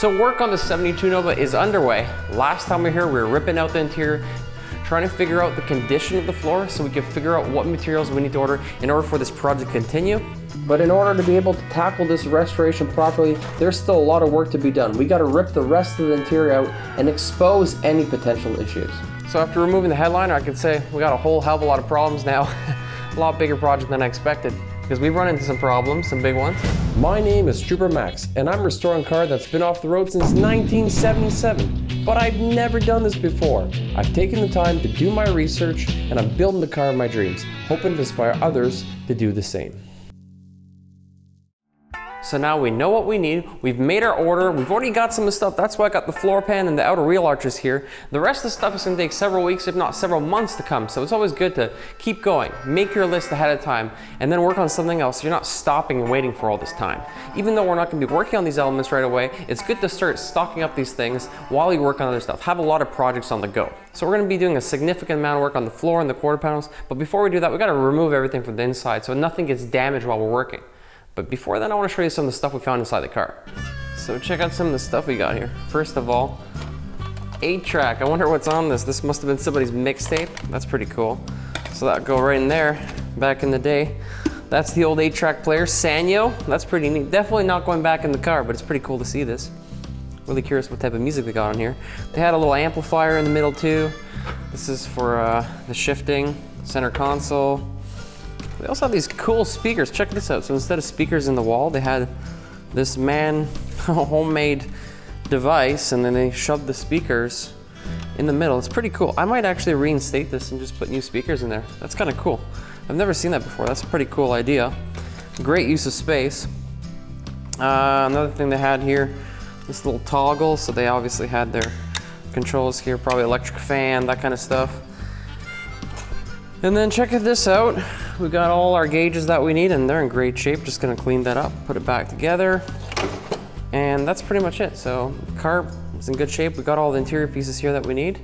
So work on the 72 Nova is underway. Last time we were here, we were ripping out the interior, trying to figure out the condition of the floor so we could figure out what materials we need to order in order for this project to continue. But in order to be able to tackle this restoration properly, there's still a lot of work to be done. We got to rip the rest of the interior out and expose any potential issues. So after removing the headliner, I could say we got a whole hell of a lot of problems now. A lot bigger project than I expected, because we've run into some problems, some big ones. My name is Trooper Max, and I'm restoring a car that's been off the road since 1977. But I've never done this before. I've taken the time to do my research, and I'm building the car of my dreams, hoping to inspire others to do the same. So now we know what we need, we've made our order, we've already got some of the stuff, that's why I got the floor pan and the outer wheel arches here. The rest of the stuff is going to take several weeks, if not several months to come, so it's always good to keep going, make your list ahead of time, and then work on something else so you're not stopping and waiting for all this time. Even though we're not going to be working on these elements right away, it's good to start stocking up these things while you work on other stuff. Have a lot of projects on the go. So we're going to be doing a significant amount of work on the floor and the quarter panels, but before we do that, we got to remove everything from the inside so nothing gets damaged while we're working. But before then, I want to show you some of the stuff we found inside the car. So check out some of the stuff we got here. First of all, 8-track. I wonder what's on this. This must have been somebody's mixtape. That's pretty cool. So that'll go right in there back in the day. That's the old 8-track player, Sanyo. That's pretty neat. Definitely not going back in the car, but it's pretty cool to see this. Really curious what type of music they got on here. They had a little amplifier in the middle too. This is for the shifting, center console. They also have these cool speakers. Check this out. So instead of speakers in the wall, they had this homemade device, and then they shoved the speakers in the middle. It's pretty cool. I might actually reinstate this and just put new speakers in there. That's kind of cool. I've never seen that before. That's a pretty cool idea. Great use of space. Another thing they had here, this little toggle. So they obviously had their controls here, probably electric fan, that kind of stuff. And then check this out. We got all our gauges that we need, and they're in great shape. Just gonna clean that up, put it back together, and that's pretty much it. So the car is in good shape. We got all the interior pieces here that we need.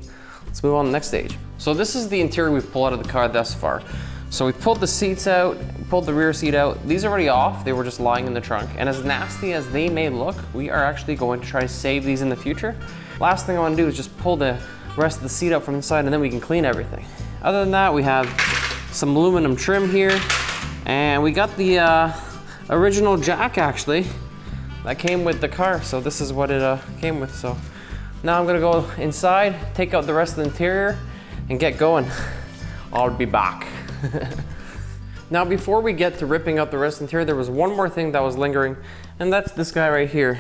Let's move on to the next stage. So this is the interior we've pulled out of the car thus far. So we pulled the seats out, pulled the rear seat out. These are already off. They were just lying in the trunk. And as nasty as they may look, we are actually going to try to save these in the future. Last thing I want to do is just pull the rest of the seat out from inside, and then we can clean everything. Other than that, we have some aluminum trim here, and we got the original jack actually that came with the car. So this is what it came with. So now I'm gonna go inside, take out the rest of the interior, and get going. I'll be back. Now before we get to ripping out the rest of the interior, there was one more thing that was lingering, and that's this guy right here.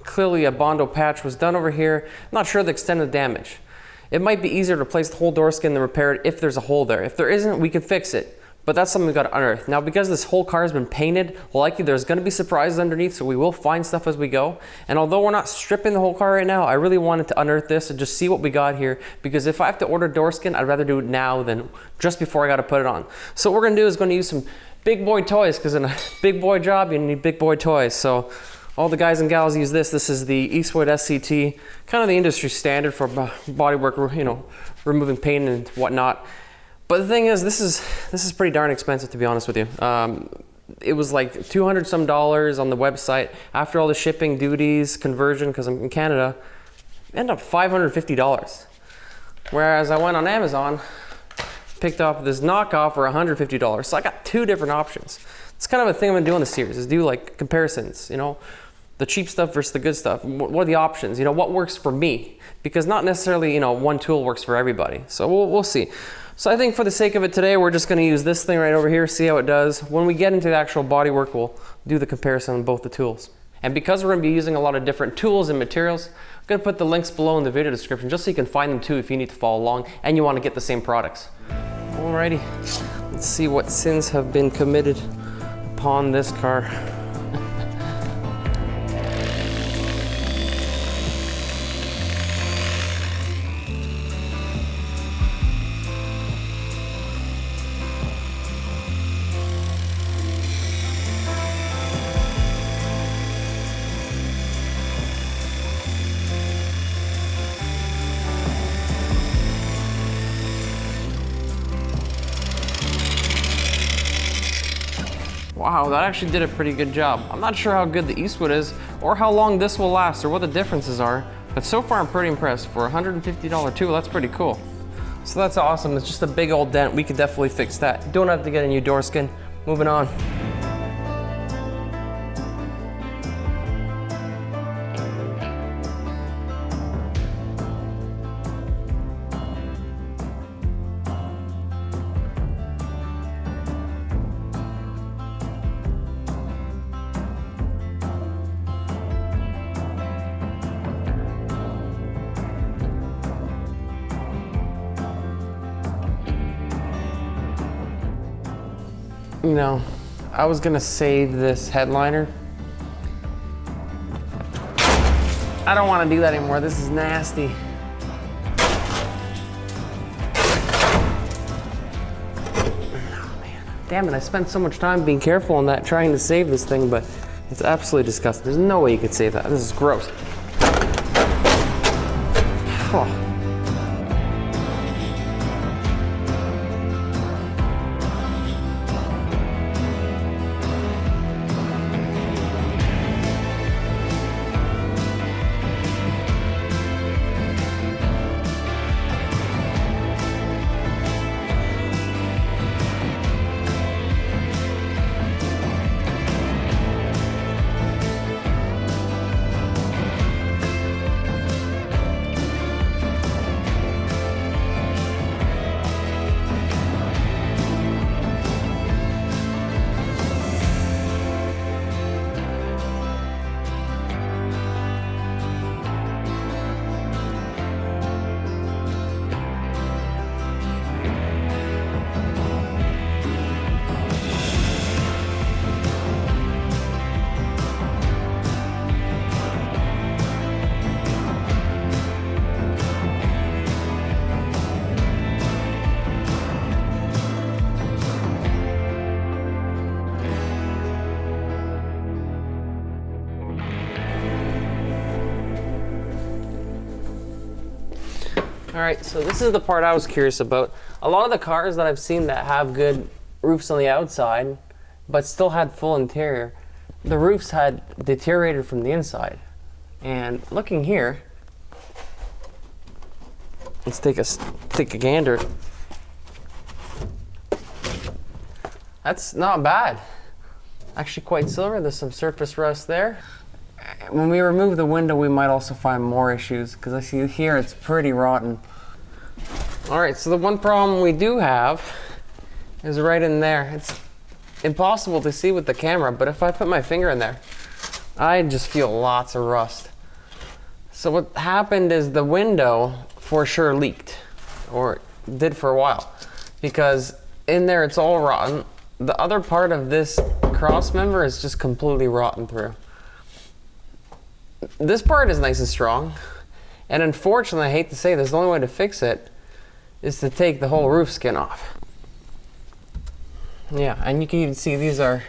Clearly a Bondo patch was done over here. Not sure the extent of the damage. It might be easier to replace the whole door skin than repair it if there's a hole there. If there isn't, we can fix it. But that's something we got to unearth. Now, because this whole car has been painted, likely there's going to be surprises underneath, so we will find stuff as we go. And although we're not stripping the whole car right now, I really wanted to unearth this and just see what we got here. Because if I have to order door skin, I'd rather do it now than just before I got to put it on. So what we're going to do is going to use some big boy toys, because in a big boy job, you need big boy toys. So all the guys and gals use this. This is the Eastwood SCT, kind of the industry standard for bodywork, you know, removing paint and whatnot. But the thing is, this is pretty darn expensive, to be honest with you. It was like $200 some on the website. After all the shipping, duties, conversion, because I'm in Canada, it ended up $550. Whereas I went on Amazon, picked up this knockoff for $150. So I got two different options. It's kind of a thing I'm gonna do on the series, is do like comparisons, you know, the cheap stuff versus the good stuff. What are the options? You know, what works for me? Because not necessarily, you know, one tool works for everybody. So we'll see. So I think for the sake of it today, we're just gonna use this thing right over here, see how it does. When we get into the actual body work, we'll do the comparison on both the tools. And because we're gonna be using a lot of different tools and materials, I'm gonna put the links below in the video description just so you can find them too if you need to follow along and you wanna get the same products. Alrighty, let's see what sins have been committed upon this car. Wow, that actually did a pretty good job. I'm not sure how good the Eastwood is or how long this will last or what the differences are, but so far I'm pretty impressed. For a $150 tool, that's pretty cool. So that's awesome. It's just a big old dent. We could definitely fix that. Don't have to get a new door skin. Moving on. You know, I was gonna save this headliner. I don't wanna do that anymore. This is nasty. Oh man, damn it, I spent so much time being careful on that, trying to save this thing, but it's absolutely disgusting. There's no way you could save that. This is gross. Oh. All right, so this is the part I was curious about. A lot of the cars that I've seen that have good roofs on the outside, but still had full interior, the roofs had deteriorated from the inside. And looking here, let's take a gander. That's not bad. Actually quite silver. There's some surface rust there. When we remove the window, we might also find more issues because I see here it's pretty rotten. All right, so the one problem we do have is right in there. It's impossible to see with the camera, but if I put my finger in there, I just feel lots of rust. So what happened is the window for sure leaked, or did for a while, because in there it's all rotten. The other part of this cross member is just completely rotten through. This part is nice and strong, and unfortunately, I hate to say this, the only way to fix it is to take the whole roof skin off. Yeah, and you can even see these are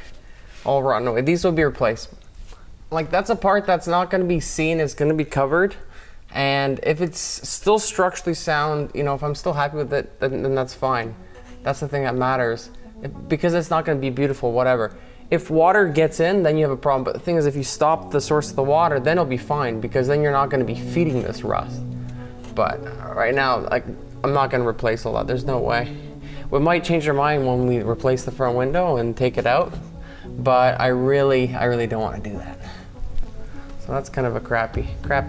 all rotten away. These will be replaced. Like, that's a part that's not going to be seen, it's going to be covered, and if it's still structurally sound, you know, if I'm still happy with it, then that's fine. That's the thing that matters. Because it's not going to be beautiful, whatever. If water gets in, then you have a problem. But the thing is, if you stop the source of the water, then it'll be fine, because then you're not going to be feeding this rust. But right now, like, I'm not going to replace all that. There's no way. We might change our mind when we replace the front window and take it out, but I really don't want to do that. So that's kind of a crappy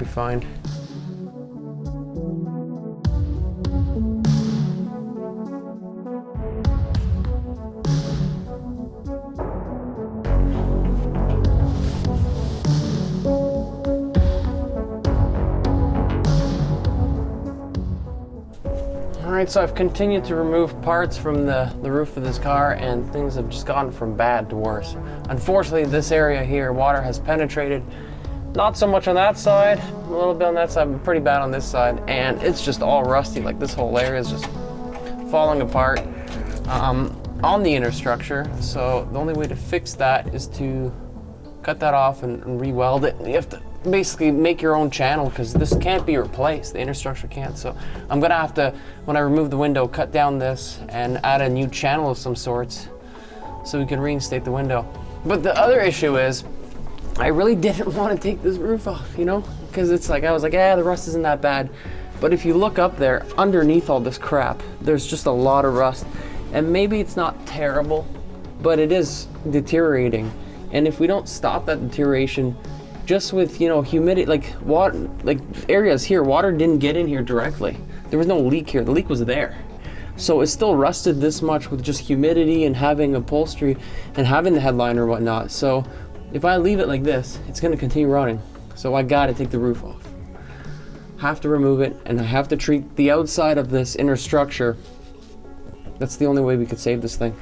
find. Alright, so I've continued to remove parts from the roof of this car, and things have just gone from bad to worse. Unfortunately, this area here, water has penetrated. Not so much on that side, a little bit on that side, but pretty bad on this side, and it's just all rusty. Like, this whole area is just falling apart on the inner structure. So the only way to fix that is to cut that off and re-weld it. You have to basically make your own channel, because this can't be replaced. The inner structure can't. So I'm gonna have to, when I remove the window, cut down this and add a new channel of some sorts so we can reinstate the window. But the other issue is, I really didn't want to take this roof off, you know? Because it's like, I was like, the rust isn't that bad. But if you look up there, underneath all this crap, there's just a lot of rust. And maybe it's not terrible, but it is deteriorating. And if we don't stop that deterioration, just with, you know, humidity, like water, like areas here, water didn't get in here directly. There was no leak here, the leak was there. So it's still rusted this much with just humidity and having upholstery and having the headliner and whatnot. So if I leave it like this, it's gonna continue running. So I gotta take the roof off. Have to remove it, and I have to treat the outside of this inner structure. That's the only way we could save this thing.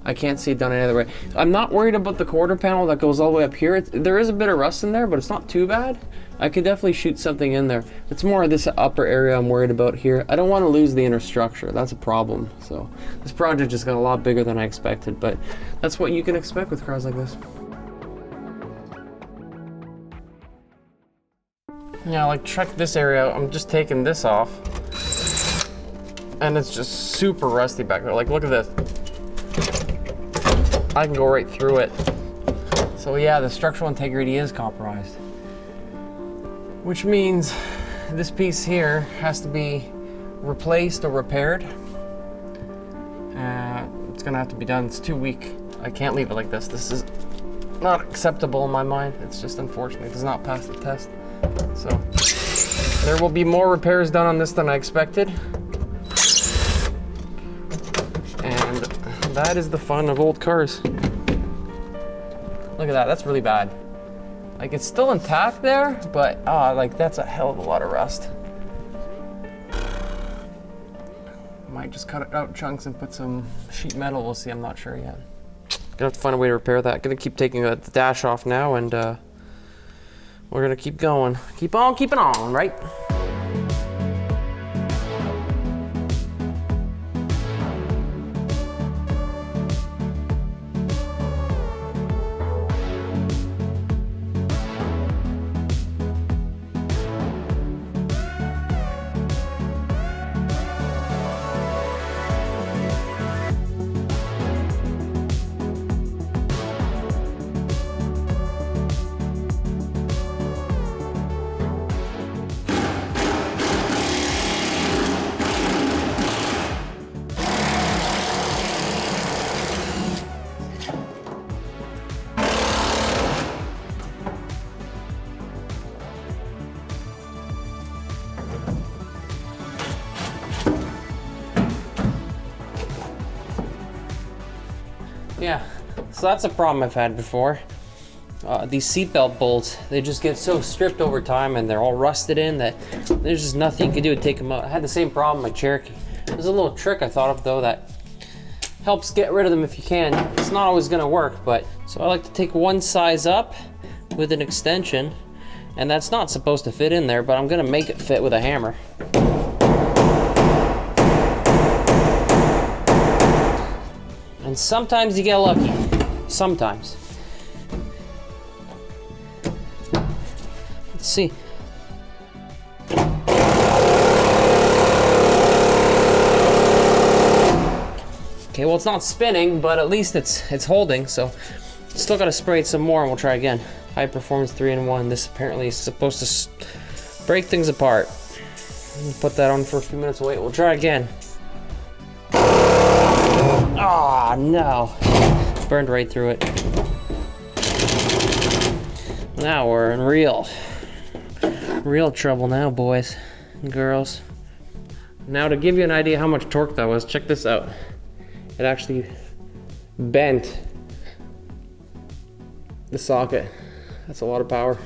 I can't see it done any other way. I'm not worried about the quarter panel that goes all the way up here. There is a bit of rust in there, but it's not too bad. I could definitely shoot something in there. It's more this upper area I'm worried about here. I don't want to lose the inner structure. That's a problem. So this project just got a lot bigger than I expected, but that's what you can expect with cars like this. Yeah, like check this area out. I'm just taking this off, and it's just super rusty back there. Like, look at this. I can go right through it. So yeah, the structural integrity is compromised, which means this piece here has to be replaced or repaired. It's gonna have to be done. It's too weak. I can't leave it like this. This is not acceptable in my mind. It's just unfortunate. It does not pass the test. So there will be more repairs done on this than I expected. And that is the fun of old cars. Look at that, that's really bad. Like, it's still intact there, but like that's a hell of a lot of rust. Might just cut it out chunks and put some sheet metal, we'll see, I'm not sure yet. Gonna have to find a way to repair that. Gonna keep taking the dash off now, and we're gonna keep going. Keep on keeping on, right? Yeah, so that's a problem I've had before. These seatbelt bolts, they just get so stripped over time and they're all rusted in that there's just nothing you can do to take them out. I had the same problem with my Cherokee. There's a little trick I thought of though that helps get rid of them if you can. It's not always gonna work, but so I like to take one size up with an extension, and that's not supposed to fit in there, but I'm gonna make it fit with a hammer. And sometimes you get lucky, sometimes. Let's see. Okay, well it's not spinning, but at least it's holding, so still gotta spray it some more and we'll try again. High performance 3-in-1. This apparently is supposed to break things apart. We'll put that on for a few minutes, wait, we'll try again. Ah, no. Burned right through it. Now we're in real trouble now, boys and girls. Now to give you an idea how much torque that was, check this out. It actually bent the socket. That's a lot of power.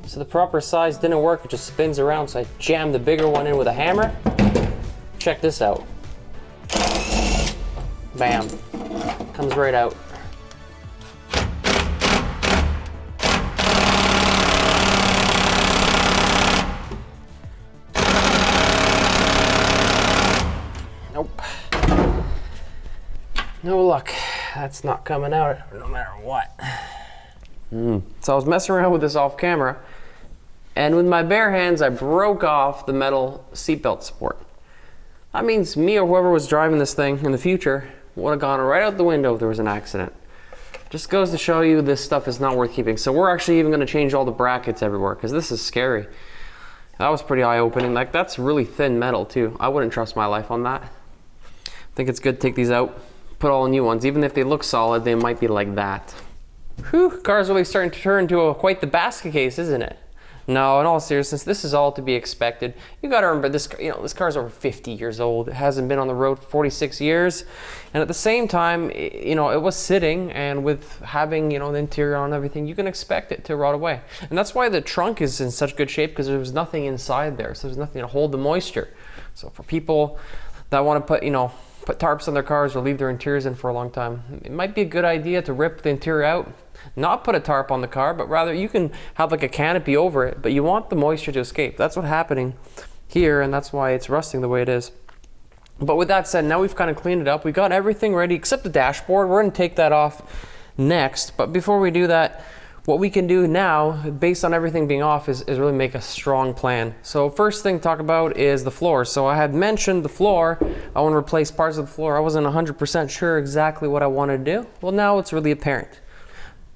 So the proper size didn't work, it just spins around, so I jammed the bigger one in with a hammer. Check this out. Bam, comes right out. Nope. No luck. That's not coming out no matter what. So I was messing around with this off camera, and with my bare hands I broke off the metal seatbelt support. That means me or whoever was driving this thing in the future would have gone right out the window if there was an accident. Just goes to show you this stuff is not worth keeping. So we're actually even gonna change all the brackets everywhere because this is scary. That was pretty eye-opening. Like, that's really thin metal too. I wouldn't trust my life on that. I think it's good to take these out, put all new ones. Even if they look solid, they might be like that. Whew, car's really starting to turn into quite the basket case, isn't it? No, in all seriousness, this is all to be expected. You gotta remember this, this car's over 50 years old. It hasn't been on the road for 46 years. And at the same time, it was sitting, and with having, the interior on and everything, you can expect it to rot away. And that's why the trunk is in such good shape, because there's nothing inside there. So there's nothing to hold the moisture. So for people that want to put tarps on their cars or leave their interiors in for a long time, it might be a good idea to rip the interior out. Not put a tarp on the car, but rather you can have like a canopy over it, but you want the moisture to escape. That's what's happening here, and that's why it's rusting the way it is. But with that said, now we've kind of cleaned it up. We got everything ready except the dashboard. We're gonna take that off next. But before we do that, what we can do now, based on everything being off, is really make a strong plan. So first thing to talk about is the floor. So I had mentioned the floor. I want to replace parts of the floor. I wasn't 100% sure exactly what I wanted to do. Well, now it's really apparent.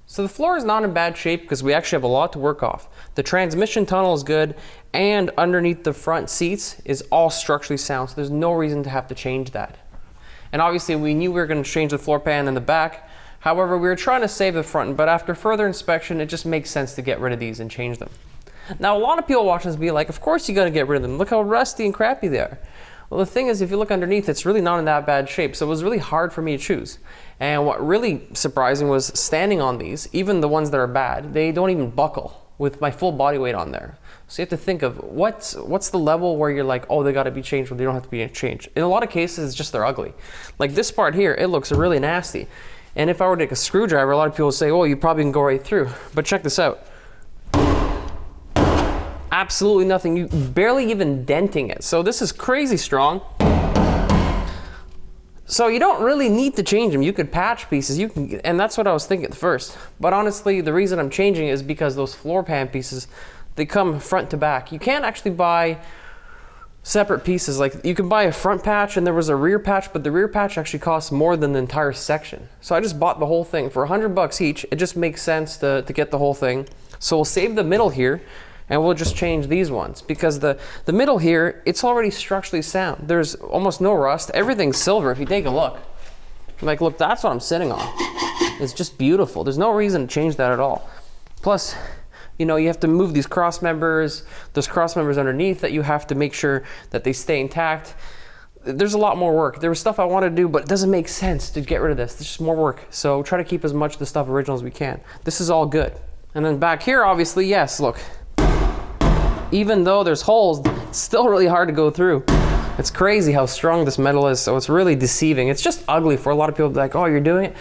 So the floor is not in bad shape because we actually have a lot to work off. The transmission tunnel is good, and underneath the front seats is all structurally sound, so there's no reason to have to change that. And obviously we knew we were going to change the floor pan in the back. However, we were trying to save the front, but after further inspection, it just makes sense to get rid of these and change them. Now, a lot of people watching this be like, of course you got to get rid of them. Look how rusty and crappy they are. Well, the thing is, if you look underneath, it's really not in that bad shape, so it was really hard for me to choose. And what really surprising was standing on these, even the ones that are bad, they don't even buckle with my full body weight on there. So you have to think of what's the level where you're like, oh, they got to be changed, or they don't have to be changed. In a lot of cases, it's just they're ugly. Like this part here, it looks really nasty. And if I were to take a screwdriver, a lot of people would say, oh, you probably can go right through. But check this out. Absolutely nothing, you barely even denting it. So this is crazy strong. So you don't really need to change them. You could patch pieces, and that's what I was thinking at first. But honestly, the reason I'm changing is because those floor pan pieces, they come front to back. You can't actually buy separate pieces. Like you can buy a front patch and there was a rear patch, but the rear patch actually costs more than the entire section. So I just bought the whole thing for $100 each. It just makes sense to get the whole thing. So we'll save the middle here, and we'll just change these ones because the middle here, it's already structurally sound. There's almost no rust. Everything's silver if you take a look. Like, look, that's what I'm sitting on. It's just beautiful. There's no reason to change that at all. Plus, you have to move these cross members. There's cross members underneath that you have to make sure that they stay intact. There's a lot more work. There was stuff I wanted to do, but it doesn't make sense to get rid of this. There's just more work. So try to keep as much of the stuff original as we can. This is all good. And then back here, obviously, yes, look. Even though there's holes, it's still really hard to go through. It's crazy how strong this metal is, so it's really deceiving. It's just ugly for a lot of people to be like, oh, you're doing it?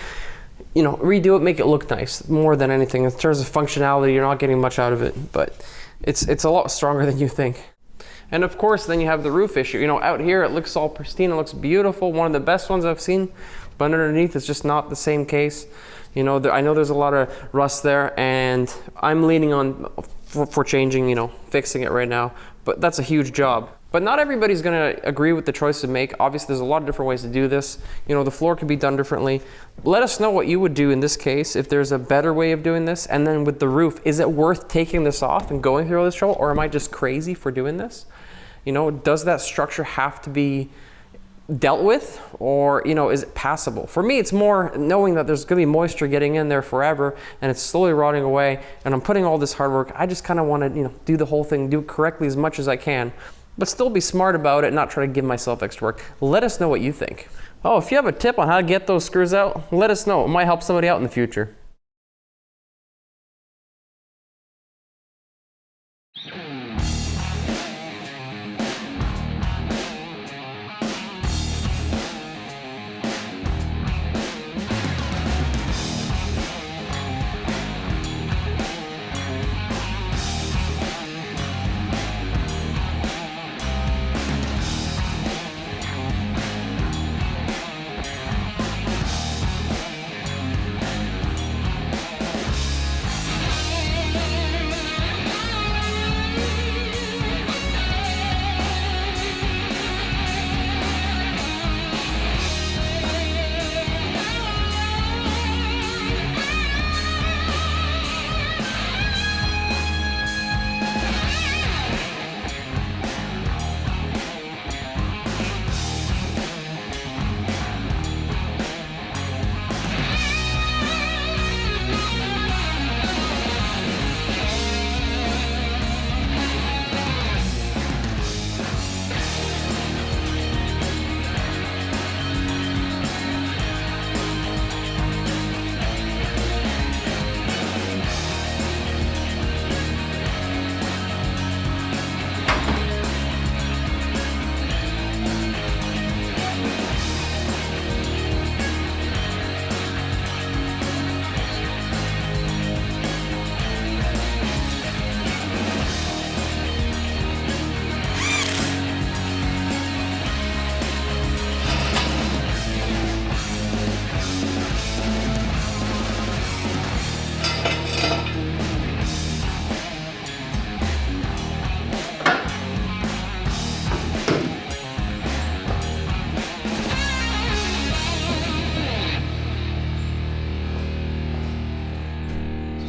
Redo it, make it look nice, more than anything. In terms of functionality, you're not getting much out of it, but it's a lot stronger than you think. And of course, then you have the roof issue. Out here, it looks all pristine, it looks beautiful, one of the best ones I've seen, but underneath, it's just not the same case. I know there's a lot of rust there, and I'm leaning on for changing, fixing it right now, but that's a huge job. But not everybody's gonna agree with the choice to make. Obviously, there's a lot of different ways to do this. The floor could be done differently. Let us know what you would do in this case, if there's a better way of doing this. And then with the roof, is it worth taking this off and going through all this trouble, or am I just crazy for doing this? Does that structure have to be dealt with, or is it passable? For me, it's more knowing that there's gonna be moisture getting in there forever and it's slowly rotting away, and I'm putting all this hard work. I just kind of want to do the whole thing, do it correctly as much as I can, but still be smart about it, not try to give myself extra work. Let us know what you think. Oh, if you have a tip on how to get those screws out, let us know. It might help somebody out in the future.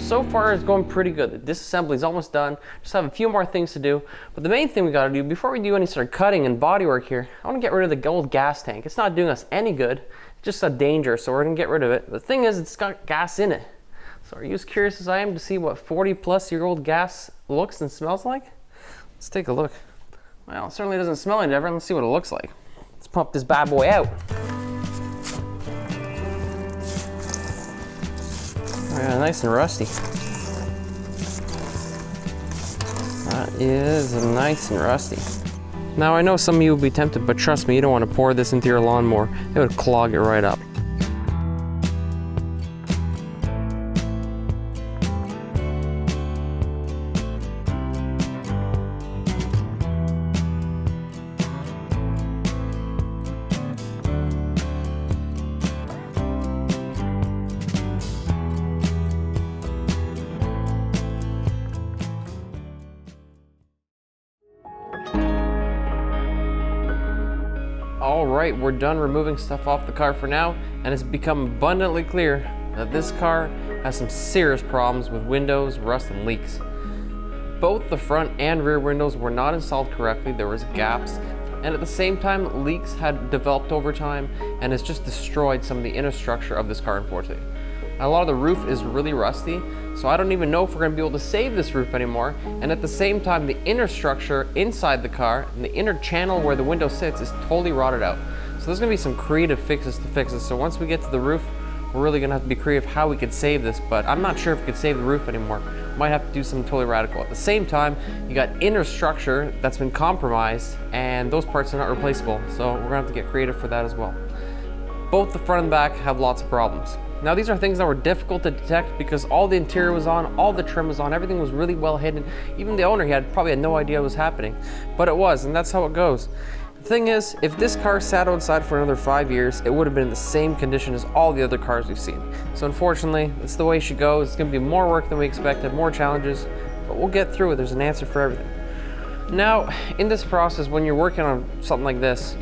So far it's going pretty good. The disassembly is almost done. Just have a few more things to do. But the main thing we gotta do before we do any sort of cutting and bodywork here, I wanna get rid of the old gas tank. It's not doing us any good. It's just a danger, so we're gonna get rid of it. The thing is, it's got gas in it. So are you as curious as I am to see what 40-plus-year-old gas looks and smells like? Let's take a look. Well, it certainly doesn't smell any different. Let's see what it looks like. Let's pump this bad boy out. Yeah, nice and rusty. That is nice and rusty. Now I know some of you will be tempted, but trust me, you don't want to pour this into your lawnmower. It would clog it right up. Alright, we're done removing stuff off the car for now, and it's become abundantly clear that this car has some serious problems with windows, rust, and leaks. Both the front and rear windows were not installed correctly, there was gaps, and at the same time leaks had developed over time and has just destroyed some of the inner structure of this car, unfortunately. A lot of the roof is really rusty, so I don't even know if we're going to be able to save this roof anymore, and at the same time the inner structure inside the car and the inner channel where the window sits is totally rotted out. So there's going to be some creative fixes to fix this. So once we get to the roof, we're really going to have to be creative how we could save this, but I'm not sure if we could save the roof anymore. Might have to do something totally radical. At the same time, you got inner structure that's been compromised, and those parts are not replaceable, so we're going to have to get creative for that as well. Both the front and back have lots of problems. Now these are things that were difficult to detect because all the interior was on, all the trim was on, everything was really well hidden. Even the owner, he probably had no idea what was happening, but it was, and that's how it goes. The thing is, if this car sat outside for another 5 years, it would have been in the same condition as all the other cars we've seen. So unfortunately, it's the way she goes. It's gonna be more work than we expected, more challenges, but we'll get through it. There's an answer for everything. Now, in this process, when you're working on something like this,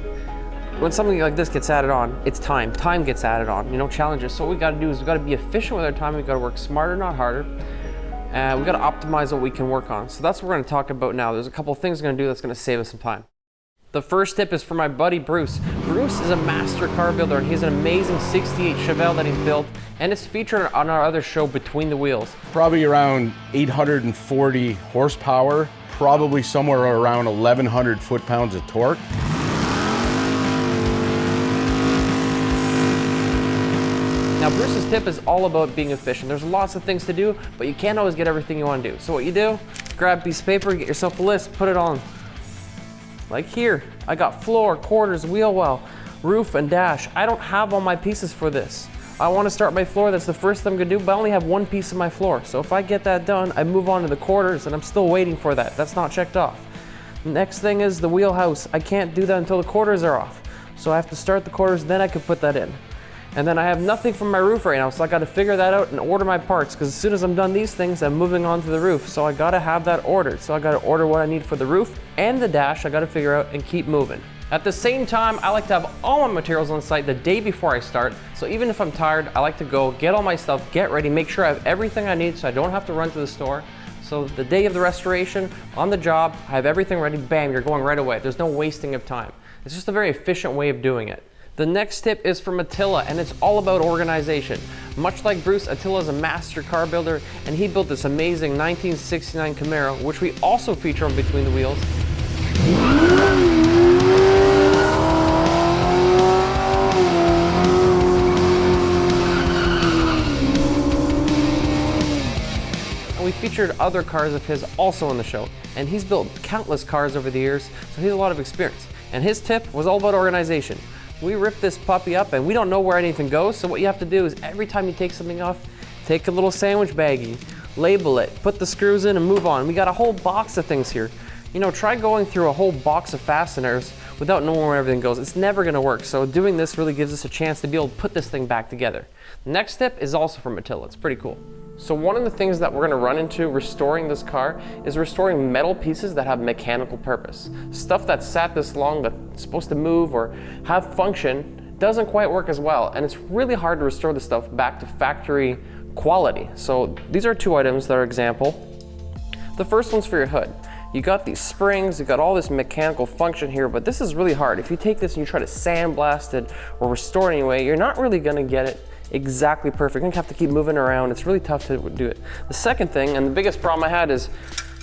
when something like this gets added on, it's time. Time gets added on, you know, challenges. So what we gotta do is we gotta be efficient with our time. We gotta work smarter, not harder. And we gotta optimize what we can work on. So that's what we're gonna talk about now. There's a couple of things we're gonna do that's gonna save us some time. The first tip is for my buddy Bruce. Bruce is a master car builder, and he has an amazing 68 Chevelle that he's built, and it's featured on our other show, Between the Wheels. Probably around 840 horsepower, probably somewhere around 1,100 foot-pounds of torque. Now Bruce's tip is all about being efficient. There's lots of things to do, but you can't always get everything you want to do. So what you do, grab a piece of paper, get yourself a list, put it on. Like here, I got floor, quarters, wheel well, roof, and dash. I don't have all my pieces for this. I want to start my floor, that's the first thing I'm going to do, but I only have one piece of my floor. So if I get that done, I move on to the quarters, and I'm still waiting for that. That's not checked off. Next thing is the wheelhouse. I can't do that until the quarters are off. So I have to start the quarters, then I can put that in. And then I have nothing from my roof right now, so I gotta figure that out and order my parts, because as soon as I'm done these things, I'm moving on to the roof. So I gotta have that ordered. So I gotta order what I need for the roof and the dash. I gotta figure out and keep moving. At the same time, I like to have all my materials on site the day before I start. So even if I'm tired, I like to go get all my stuff, get ready, make sure I have everything I need so I don't have to run to the store. So the day of the restoration, on the job, I have everything ready, bam, you're going right away. There's no wasting of time. It's just a very efficient way of doing it. The next tip is from Attila, and it's all about organization. Much like Bruce, Attila is a master car builder, and he built this amazing 1969 Camaro, which we also feature on Between the Wheels. And we featured other cars of his also on the show, and he's built countless cars over the years, so he has a lot of experience. And his tip was all about organization. We rip this puppy up and we don't know where anything goes, so what you have to do is every time you take something off, take a little sandwich baggie, label it, put the screws in and move on. We got a whole box of things here. You know, try going through a whole box of fasteners without knowing where everything goes. It's never gonna work, so doing this really gives us a chance to be able to put this thing back together. The next tip is also from Attila. It's pretty cool. So one of the things that we're gonna run into restoring this car is restoring metal pieces that have mechanical purpose. Stuff that's sat this long that's supposed to move or have function doesn't quite work as well, and it's really hard to restore the stuff back to factory quality. So these are 2 items that are example. The first one's for your hood. You got these springs, you got all this mechanical function here, but this is really hard. If you take this and you try to sandblast it or restore it anyway, you're not really gonna get it exactly perfect. You're gonna have to keep moving around. It's really tough to do it. The second thing, and the biggest problem I had is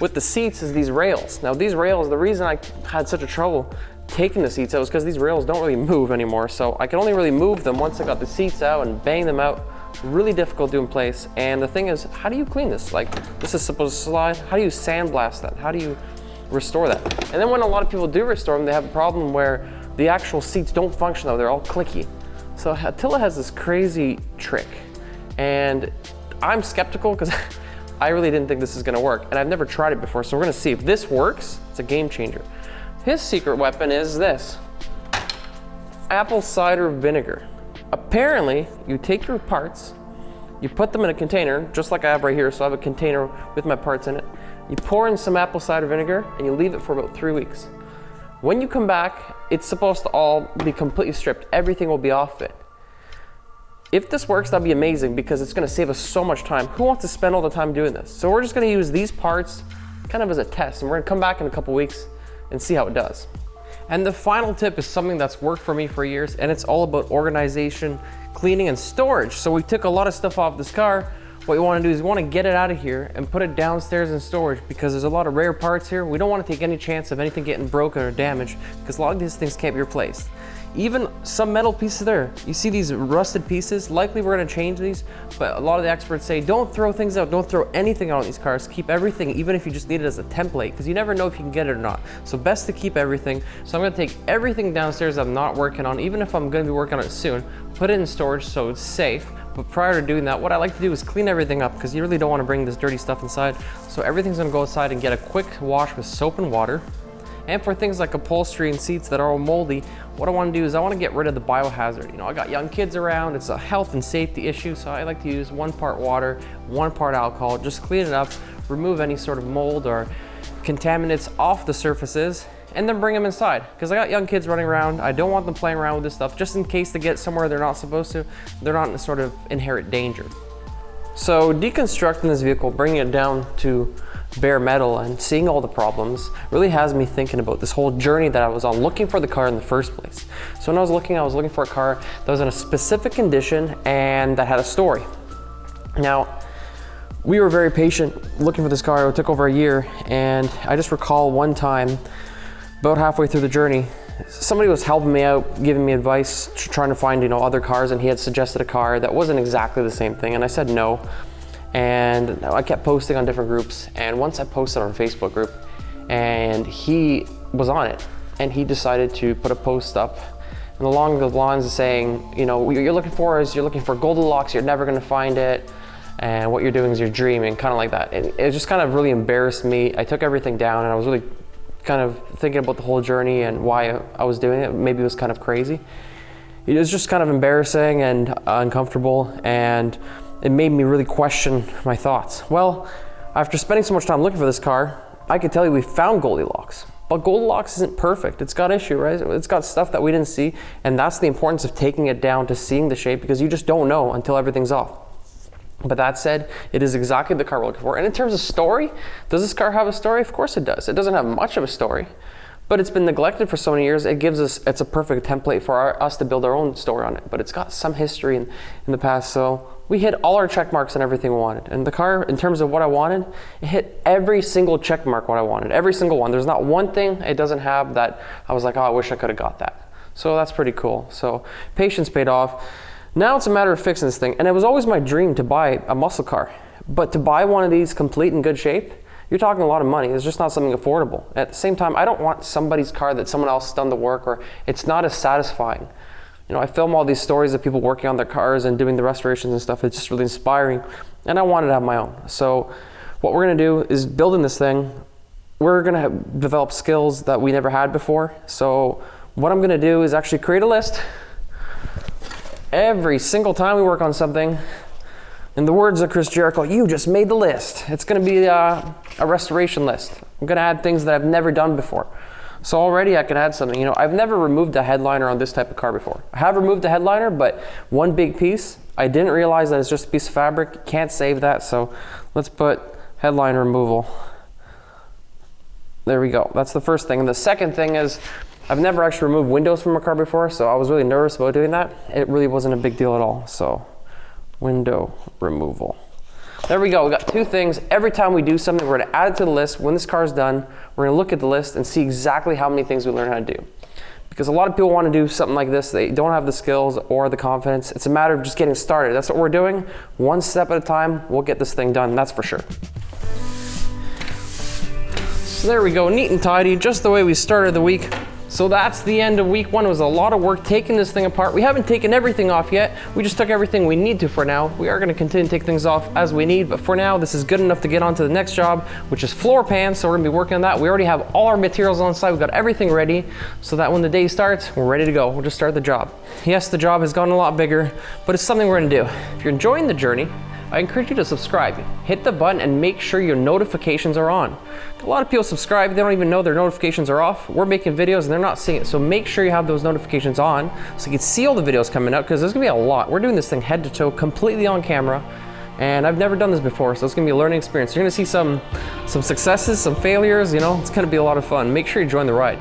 with the seats, is these rails. Now these rails, the reason I had such a trouble taking the seats out was because these rails don't really move anymore. So I could only really move them once I got the seats out and bang them out. Really difficult to do in place. And the thing is, how do you clean this? Like, this is supposed to slide. How do you sandblast that? How do you restore that? And then when a lot of people do restore them, they have a problem where the actual seats don't function though, they're all clicky. So Attila has this crazy trick, and I'm skeptical because I really didn't think this is gonna work, and I've never tried it before, so we're gonna see. If this works, it's a game changer. His secret weapon is this: apple cider vinegar. Apparently, you take your parts, you put them in a container, just like I have right here, so I have a container with my parts in it. You pour in some apple cider vinegar, and you leave it for about 3 weeks. When you come back, it's supposed to all be completely stripped. Everything will be off it. If this works, that'd be amazing because it's gonna save us so much time. Who wants to spend all the time doing this? So we're just gonna use these parts kind of as a test, and we're gonna come back in a couple weeks and see how it does. And the final tip is something that's worked for me for years, and it's all about organization, cleaning, and storage. So we took a lot of stuff off this car. What you wanna do is you wanna get it out of here and put it downstairs in storage because there's a lot of rare parts here. We don't wanna take any chance of anything getting broken or damaged because a lot of these things can't be replaced. Even some metal pieces there. You see these rusted pieces? Likely we're gonna change these, but a lot of the experts say don't throw things out, don't throw anything out on these cars. Keep everything, even if you just need it as a template, because you never know if you can get it or not. So best to keep everything. So I'm gonna take everything downstairs I'm not working on, even if I'm gonna be working on it soon, put it in storage so it's safe. But prior to doing that, what I like to do is clean everything up because you really don't wanna bring this dirty stuff inside. So everything's gonna go outside and get a quick wash with soap and water. And for things like upholstery and seats that are all moldy, what I want to do is I want to get rid of the biohazard. You know, I got young kids around, it's a health and safety issue, so I like to use 1 part water, 1 part alcohol, just clean it up, remove any sort of mold or contaminants off the surfaces, and then bring them inside. Because I got young kids running around, I don't want them playing around with this stuff, just in case they get somewhere they're not supposed to, they're not in a sort of inherent danger. So deconstructing this vehicle, bringing it down to bare metal and seeing all the problems really has me thinking about this whole journey that I was on looking for the car in the first place. So when I was looking for a car that was in a specific condition and that had a story. Now, we were very patient looking for this car. It took over a year, and I just recall one time, about halfway through the journey, somebody was helping me out, giving me advice, trying to find, other cars, and he had suggested a car that wasn't exactly the same thing, and I said no. And I kept posting on different groups, and once I posted on a Facebook group, and he was on it, and he decided to put a post up, and along the lines of saying, what you're looking for Goldilocks, you're never gonna find it, and what you're doing is you're dreaming, kind of like that. And it just kind of really embarrassed me. I took everything down, and I was really kind of thinking about the whole journey and why I was doing it. Maybe it was kind of crazy. It was just kind of embarrassing and uncomfortable, and it made me really question my thoughts. Well, after spending so much time looking for this car, I could tell you we found Goldilocks. But Goldilocks isn't perfect. It's got issue, right? It's got stuff that we didn't see, and that's the importance of taking it down to seeing the shape, because you just don't know until everything's off. But that said, it is exactly the car we're looking for. And in terms of story, does this car have a story? Of course it does. It doesn't have much of a story, but it's been neglected for so many years. It's a perfect template for us to build our own story on it. But it's got some history in the past, so we hit all our check marks and everything we wanted. And the car, in terms of what I wanted, it hit every single check mark what I wanted, every single one. There's not one thing it doesn't have that I was like, oh, I wish I could have got that. So that's pretty cool. So patience paid off. Now it's a matter of fixing this thing. And it was always my dream to buy a muscle car. But to buy one of these complete in good shape, you're talking a lot of money. It's just not something affordable. At the same time, I don't want somebody's car that someone else has done the work, or it's not as satisfying. I film all these stories of people working on their cars and doing the restorations and stuff. It's just really inspiring. And I wanted to have my own. So what we're gonna do is building this thing, we're gonna develop skills that we never had before. So what I'm gonna do is actually create a list. Every single time we work on something, in the words of Chris Jericho, you just made the list. It's gonna be a restoration list. I'm gonna add things that I've never done before. So already I can add something. I've never removed a headliner on this type of car before. I have removed a headliner, but one big piece, I didn't realize that it's just a piece of fabric. You can't save that, so let's put headline removal. There we go. That's the first thing. And the second thing is, I've never actually removed windows from a car before, so I was really nervous about doing that. It really wasn't a big deal at all. So, window removal. There we go. We got two things. Every time we do something, we're going to add it to the list. When this car is done, we're going to look at the list and see exactly how many things we learned how to do. Because a lot of people want to do something like this. They don't have the skills or the confidence. It's a matter of just getting started. That's what we're doing. One step at a time, we'll get this thing done. That's for sure. So there we go, neat and tidy, just the way we started the week. So that's the end of week one. It was a lot of work taking this thing apart. We haven't taken everything off yet. We just took everything we need to for now. We are gonna continue to take things off as we need, but for now, this is good enough to get on to the next job, which is floor pans. So we're gonna be working on that. We already have all our materials on site. We've got everything ready so that when the day starts, we're ready to go. We'll just start the job. Yes, the job has gotten a lot bigger, but it's something we're gonna do. If you're enjoying the journey, I encourage you to subscribe. Hit the button and make sure your notifications are on. A lot of people subscribe, they don't even know their notifications are off. We're making videos and they're not seeing it. So make sure you have those notifications on so you can see all the videos coming out, because there's gonna be a lot. We're doing this thing head to toe, completely on camera. And I've never done this before, so it's gonna be a learning experience. You're gonna see some successes, some failures, you know, it's gonna be a lot of fun. Make sure you join the ride.